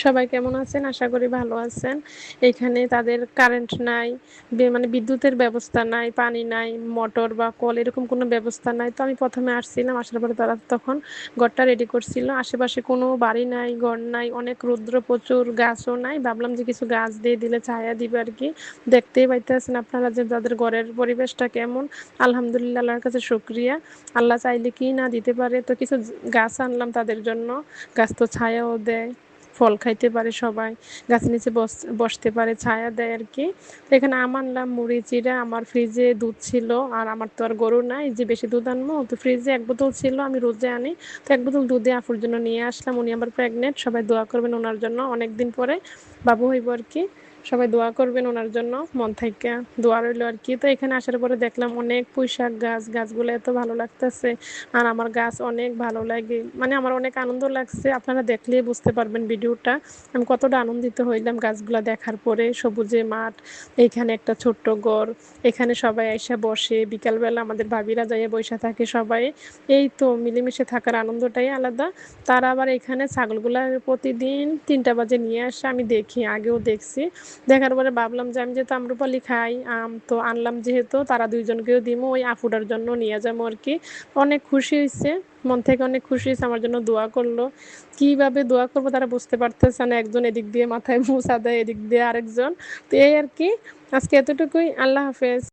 সবাই কেমন আছেন? আশা করি ভালো আছেন। এখানে তাদের কারেন্ট নাই, মানে বিদ্যুতের ব্যবস্থা নাই, পানি নাই, মোটর বা কল এরকম কোনো ব্যবস্থা নাই। তো আমি ১ম এ আসছিলাম, আসার পরে তারা তখন ঘরটা রেডি করছিল। আশেপাশে কোনো বাড়ি নাই, ঘর নাই, অনেক রৌদ্র প্রচুর, গাছও নাই। ভাবলাম যে কিছু গাছ দিয়ে দিলে ছায়া দিবে আরকি। দেখতেই পাইতেছেন আপনারা যে তাদের ঘরের পরিবেশটা কেমন। আলহামদুলিল্লাহ, আল্লাহর কাছে শুকরিয়া। আল্লাহ চাইলে কি না দিতে পারে। তো কিছু গাছ আনলাম তাদের জন্য। গাছ তো ছায়াও দেয়। ফল খাইতে পারে সবাই, গাছের নিচে বসতে পারে, ছায়া দেয় আরকি। তো এখানে আম আনলাম, মুড়ি, চিড়া, আমার ফ্রিজে দুধ ছিল। আর আমার তো আর গরু নাই যে বেশি দুধ আনবো। তো ফ্রিজে ১ বোতল ছিল, আমি রোজে আনি। তো ১ বোতল দুধে আপুর জন্য নিয়ে আসলাম। উনি আবার প্রেগনেন্ট, সবাই দোয়া করবেন ওনার জন্য। অনেকদিন পরে বাবু হইব আরকি। সবাই দোয়া করবেন ওনার জন্য, মন থাইকা দোয়া রইল আরকি। তো এখানে আসার পরে দেখলাম অনেক পুঁইশাক গাছ, গাছগুলো এত ভালো লাগতেছে। আর আমার গাছ অনেক ভালো লাগে, মানে আমার অনেক আনন্দ লাগছে। আপনারা দেখলেই বুঝতে পারবেন ভিডিওটা আমি কতটা আনন্দিত হইলাম গাছগুলা দেখার পরে। সবুজে মাঠ, এইখানে একটা ছোট্ট ঘর, এখানে সবাই আইসা বসে, বিকালবেলা আমাদের ভাবিরা যাইয়া বইসা থাকে সবাই। এই তো মিলেমিশে থাকার আনন্দটাই আলাদা। তারা আবার এখানে ছাগলগুলা প্রতিদিন ৩টা বাজে নিয়ে আসে, আমি দেখি, আগেও দেখছি। দেখার পরে ভাবলাম যে আমি যেহেতু আম্রপালি খাই, আম তো আনলাম যেহেতু, তারা ২ জনকেও দিমু, ওই আফুটার জন্য নিয়ে যাবো আরকি। অনেক খুশি হইছে, মন থেকে অনেক খুশি হইছে, আমার জন্য দোয়া করলো। কিভাবে দোয়া করব তারা বুঝতে পারতেছে না। একজন এদিক দিয়ে মাথায় মুছা দেয়, এদিক দিয়ে আরেকজন। তো এই আরকি। আজকে এতটুকুই। আল্লাহ হাফেজ।